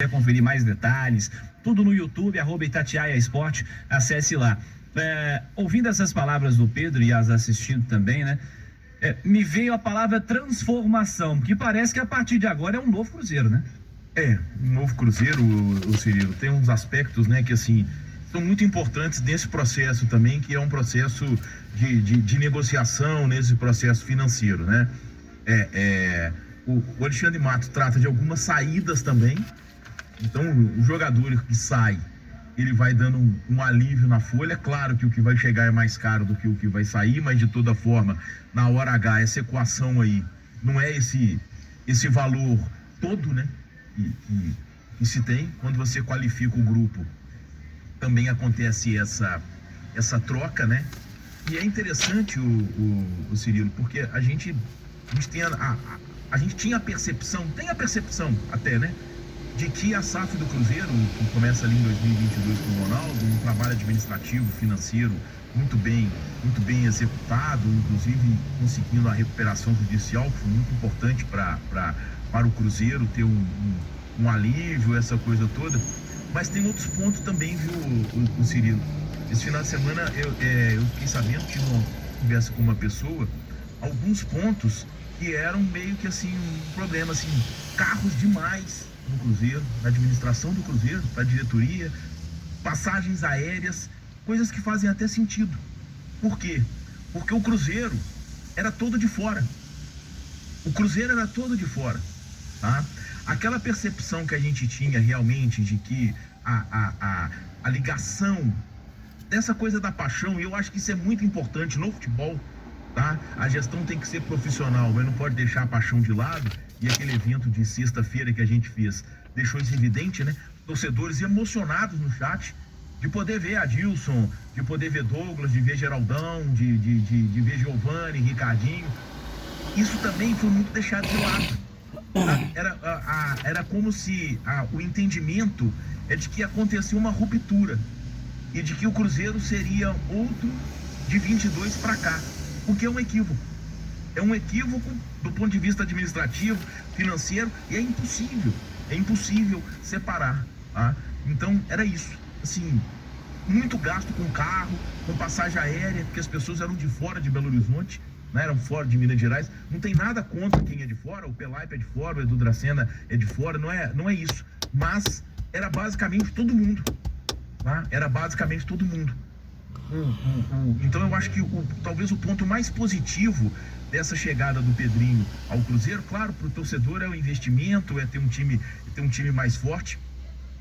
Quer conferir mais detalhes, tudo no YouTube, @Itatiaia Esporte, acesse lá. Ouvindo essas palavras do Pedro e as assistindo também, né? Me veio a palavra transformação, que parece que a partir de agora é um novo Cruzeiro, né? Um novo Cruzeiro, o Cirilo, tem uns aspectos, né, que assim, são muito importantes nesse processo também, que é um processo de negociação, nesse processo financeiro, né? O Alexandre Matos trata de algumas saídas também. Então, o jogador que sai, ele vai dando um alívio na folha. Claro que o que vai chegar é mais caro do que o que vai sair, mas de toda forma, na hora H, essa equação aí não é esse valor todo, né? Que se tem. Quando você qualifica o grupo, também acontece essa troca, né? E é interessante o Cirilo, porque a gente tem a gente tinha a percepção, tem a percepção até, né? De que a SAF do Cruzeiro, que começa ali em 2022 com o Ronaldo, um trabalho administrativo, financeiro muito bem executado, inclusive conseguindo a recuperação judicial, que foi muito importante para o Cruzeiro ter um alívio, essa coisa toda. Mas tem outros pontos também, viu, o Cirilo? Esse final de semana eu fiquei sabendo, tive uma conversa com uma pessoa, alguns pontos que eram meio que assim, um problema, assim, carros demais no Cruzeiro, na administração do Cruzeiro, para a diretoria, passagens aéreas, coisas que fazem até sentido. Por quê? Porque o Cruzeiro era todo de fora. O Cruzeiro era todo de fora, tá? Aquela percepção que a gente tinha realmente de que a ligação dessa coisa da paixão, e eu acho que isso é muito importante no futebol, tá? A gestão tem que ser profissional, mas não pode deixar a paixão de lado. E aquele evento de sexta-feira que a gente fez deixou isso evidente, né? Torcedores emocionados no chat, de poder ver Adilson, de poder ver Douglas, de ver Geraldão, de ver Giovanni, Ricardinho. Isso também foi muito deixado de lado. Era como se o entendimento é de que acontecia uma ruptura e de que o Cruzeiro seria outro de 22 para cá, o que é um equívoco. É um equívoco do ponto de vista administrativo, financeiro, e é impossível separar, tá? Então era isso, assim, muito gasto com carro, com passagem aérea, porque as pessoas eram de fora de Belo Horizonte, né? Eram fora de Minas Gerais. Não tem nada contra quem é de fora, o Pelaipe é de fora, o Edu Dracena é de fora, não é isso, mas era basicamente todo mundo, tá? Era basicamente todo mundo. Então eu acho que talvez o ponto mais positivo dessa chegada do Pedrinho ao Cruzeiro, claro, para o torcedor é o investimento, é ter um time mais forte,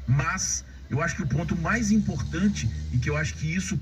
mas eu acho que o ponto mais importante, e que eu acho que isso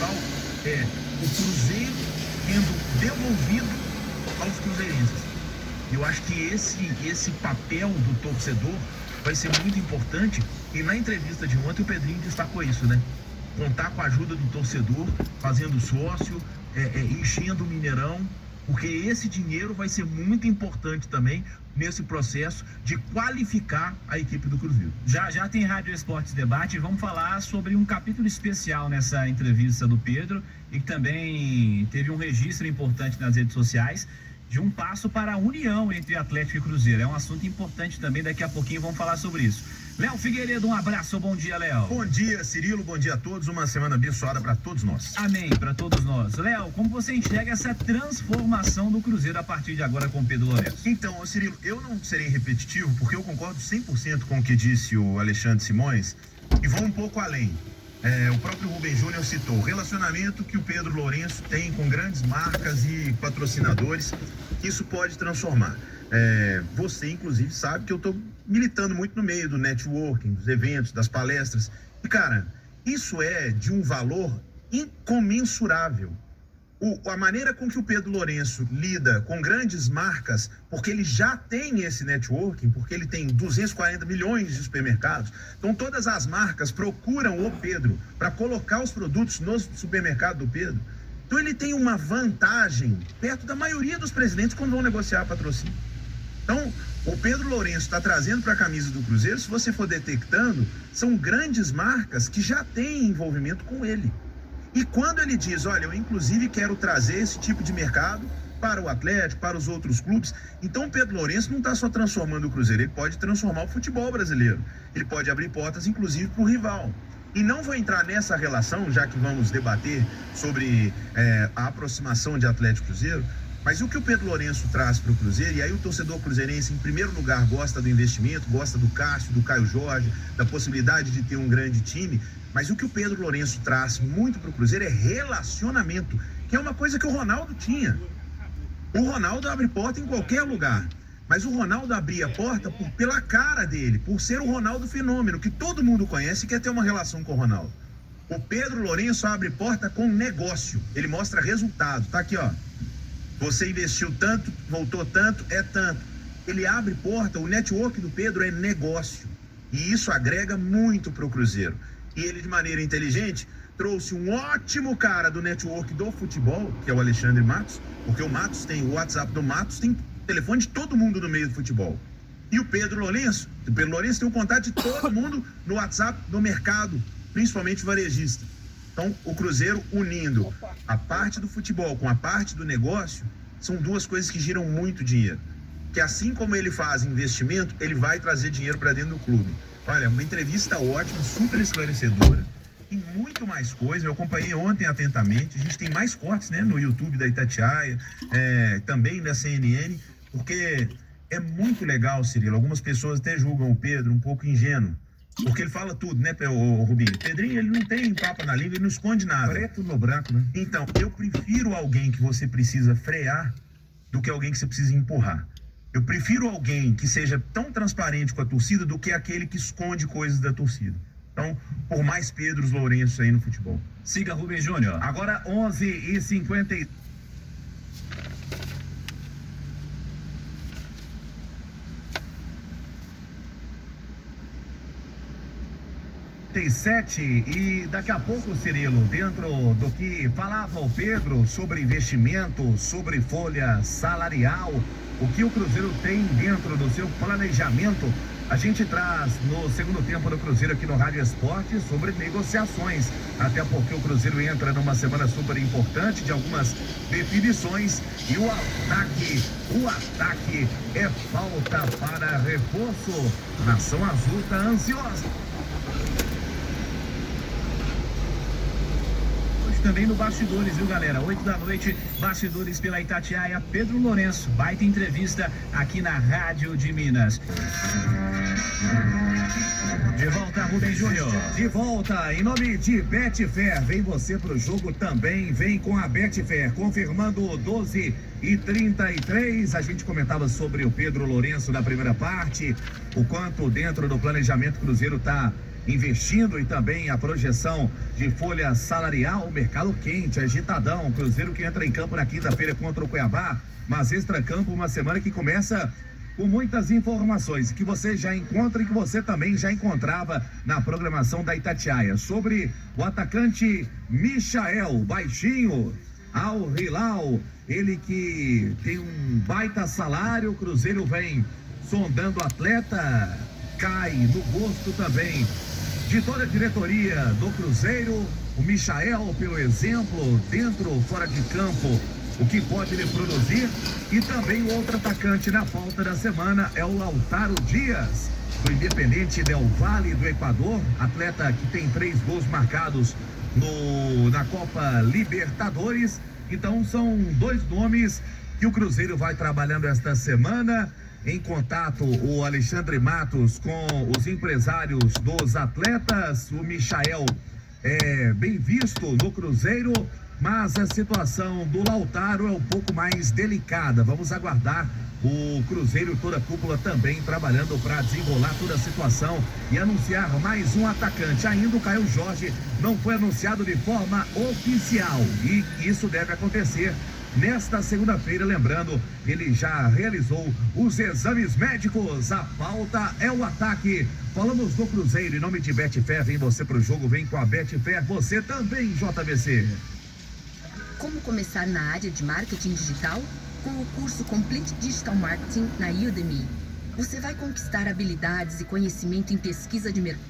principal é o Cruzeiro tendo devolvido aos cruzeirenses. Eu acho que esse papel do torcedor vai ser muito importante, e na entrevista de ontem o Pedrinho destacou isso, né? Contar com a ajuda do torcedor, fazendo sócio, enchendo o Mineirão, porque esse dinheiro vai ser muito importante também nesse processo de qualificar a equipe do Cruzeiro. Já tem Rádio Esportes Debate, vamos falar sobre um capítulo especial nessa entrevista do Pedro, e que também teve um registro importante nas redes sociais, de um passo para a união entre Atlético e Cruzeiro. É um assunto importante também, daqui a pouquinho vamos falar sobre isso. Léo Figueiredo, um abraço, bom dia, Léo. Bom dia, Cirilo, bom dia a todos, uma semana abençoada para todos nós. Amém, para todos nós. Léo, como você enxerga essa transformação do Cruzeiro a partir de agora com o Pedro Lourenço? Então, Cirilo, eu não serei repetitivo, porque eu concordo 100% com o que disse o Alexandre Simões, e vou um pouco além. O próprio Rubem Júnior citou o relacionamento que o Pedro Lourenço tem com grandes marcas e patrocinadores. Isso pode transformar. Você, inclusive, sabe que eu estou militando muito no meio do networking, dos eventos, das palestras. E, cara, isso é de um valor incomensurável. A maneira com que o Pedro Lourenço lida com grandes marcas, porque ele já tem esse networking, porque ele tem 240 milhões de supermercados. Então, todas as marcas procuram o Pedro para colocar os produtos no supermercado do Pedro. Então, ele tem uma vantagem perto da maioria dos presidentes quando vão negociar patrocínio. Então, o Pedro Lourenço está trazendo para a camisa do Cruzeiro, se você for detectando, são grandes marcas que já têm envolvimento com ele. E quando ele diz, olha, eu inclusive quero trazer esse tipo de mercado para o Atlético, para os outros clubes, então o Pedro Lourenço não está só transformando o Cruzeiro, ele pode transformar o futebol brasileiro. Ele pode abrir portas, inclusive, para o rival. E não vou entrar nessa relação, já que vamos debater sobre a aproximação de Atlético e Cruzeiro, mas o que o Pedro Lourenço traz para o Cruzeiro, e aí o torcedor cruzeirense, em primeiro lugar, gosta do investimento, gosta do Cássio, do Caio Jorge, da possibilidade de ter um grande time, mas o que o Pedro Lourenço traz muito para o Cruzeiro é relacionamento, que é uma coisa que o Ronaldo tinha. O Ronaldo abre porta em qualquer lugar, mas o Ronaldo abria a porta pela cara dele, por ser o Ronaldo fenômeno, que todo mundo conhece e quer ter uma relação com o Ronaldo. O Pedro Lourenço abre porta com negócio, ele mostra resultado. Tá aqui, ó. Você investiu tanto, voltou tanto, é tanto. Ele abre porta, o network do Pedro é negócio. E isso agrega muito para o Cruzeiro. E ele, de maneira inteligente, trouxe um ótimo cara do network do futebol, que é o Alexandre Matos, porque o Matos tem o WhatsApp do Matos, tem telefone de todo mundo no meio do futebol. E o Pedro Lourenço tem o contato de todo mundo no WhatsApp do mercado, principalmente varejista. Então, o Cruzeiro unindo a parte do futebol com a parte do negócio, são duas coisas que giram muito dinheiro. Que assim como ele faz investimento, ele vai trazer dinheiro para dentro do clube. Olha, uma entrevista ótima, super esclarecedora. Tem muito mais coisa, eu acompanhei ontem atentamente. A gente tem mais cortes, né, no YouTube da Itatiaia, também da CNN, porque é muito legal, Cirilo. Algumas pessoas até julgam o Pedro um pouco ingênuo, porque ele fala tudo, né, o Rubinho? Pedrinho, ele não tem papo na língua, ele não esconde nada. Preto no branco, né? Então, eu prefiro alguém que você precisa frear do que alguém que você precisa empurrar. Eu prefiro alguém que seja tão transparente com a torcida do que aquele que esconde coisas da torcida. Então, por mais Pedros Lourenço aí no futebol. Siga Rubem Júnior. Agora 11h50. 37 e daqui a pouco, Cirilo, dentro do que falava o Pedro sobre investimento, sobre folha salarial, o que o Cruzeiro tem dentro do seu planejamento, a gente traz no segundo tempo do Cruzeiro aqui no Rádio Esporte sobre negociações, até porque o Cruzeiro entra numa semana super importante de algumas definições e o ataque é falta para reforço. Nação Azul tá ansiosa. Também no Bastidores, viu, galera? 8 da noite, Bastidores pela Itatiaia, Pedro Lourenço, baita entrevista aqui na Rádio de Minas. De volta, Rubem Júnior. De volta, em nome de Betfair, vem você pro jogo também, vem com a Betfair, confirmando 12h33, a gente comentava sobre o Pedro Lourenço na primeira parte, o quanto dentro do planejamento Cruzeiro tá investindo e também a projeção de folha salarial, mercado quente, agitadão, Cruzeiro que entra em campo na quinta-feira contra o Cuiabá, mas extracampo, uma semana que começa com muitas informações que você já encontra e que você também já encontrava na programação da Itatiaia, sobre o atacante Michael, baixinho, Al Hilal, ele que tem um baita salário, o Cruzeiro vem sondando o atleta, cai no gosto também de toda a diretoria do Cruzeiro, o Michael, pelo exemplo, dentro, fora de campo, o que pode ele produzir. E também o outro atacante na pauta da semana é o Lautaro Dias, do Independente Del Valle do Equador, atleta que tem 3 gols marcados na Copa Libertadores. Então são 2 nomes que o Cruzeiro vai trabalhando esta semana. Em contato, o Alexandre Matos com os empresários dos atletas. O Michael é bem visto no Cruzeiro, mas a situação do Lautaro é um pouco mais delicada. Vamos aguardar o Cruzeiro e toda a cúpula também trabalhando para desenrolar toda a situação e anunciar mais um atacante. Ainda o Caio Jorge não foi anunciado de forma oficial e isso deve acontecer nesta segunda-feira. Lembrando, ele já realizou os exames médicos. A pauta é o ataque. Falamos do Cruzeiro em nome de Betfair. Vem você pro jogo, vem com a Betfair. Você também, JVC. Como começar na área de marketing digital? Com o curso Complete Digital Marketing na Udemy. Você vai conquistar habilidades e conhecimento em pesquisa de mercado.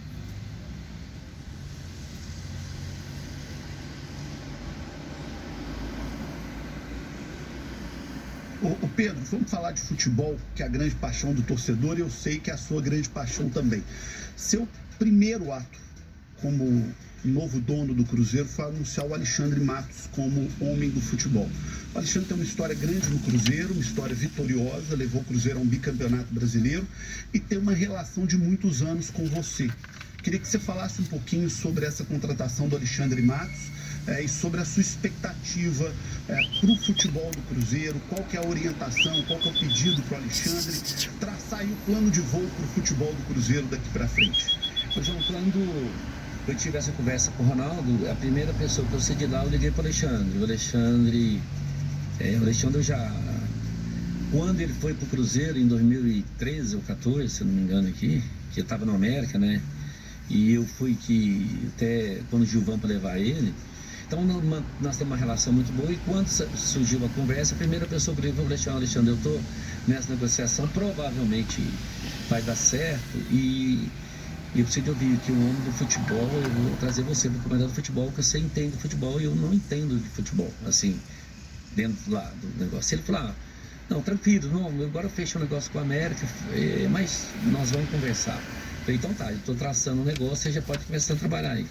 Ô Pedro, vamos falar de futebol, que é a grande paixão do torcedor, e eu sei que é a sua grande paixão também. Seu primeiro ato como novo dono do Cruzeiro foi anunciar o Alexandre Matos como homem do futebol. O Alexandre tem uma história grande no Cruzeiro, uma história vitoriosa, levou o Cruzeiro a um bicampeonato brasileiro e tem uma relação de muitos anos com você. Queria que você falasse um pouquinho sobre essa contratação do Alexandre Matos e sobre a sua expectativa para o futebol do Cruzeiro, qual que é a orientação, qual que é o pedido para o Alexandre, traçar aí o plano de voo para o futebol do Cruzeiro daqui para frente. Ô João, quando eu tive essa conversa com o Ronaldo, a primeira pessoa que eu saí de lá, eu liguei para o Alexandre. O Alexandre já, quando ele foi para o Cruzeiro em 2013 ou 14, se eu não me engano aqui, que eu estava na América, né? E eu fui até quando o Gilvan para levar ele. Então nós temos uma relação muito boa, e quando surgiu a conversa, a primeira pessoa que eu falei foi o Alexandre, eu estou nessa negociação, provavelmente vai dar certo, e eu preciso de ouvir que o homem do futebol, eu vou trazer você para o comandante do futebol, que você entende de futebol e eu não entendo de futebol, assim, dentro lá do negócio. Ele falou, não, tranquilo, não, agora eu fecho um negócio com a América, mas nós vamos conversar. Eu falei, então tá, eu estou traçando um negócio, você já pode começar a trabalhar aí.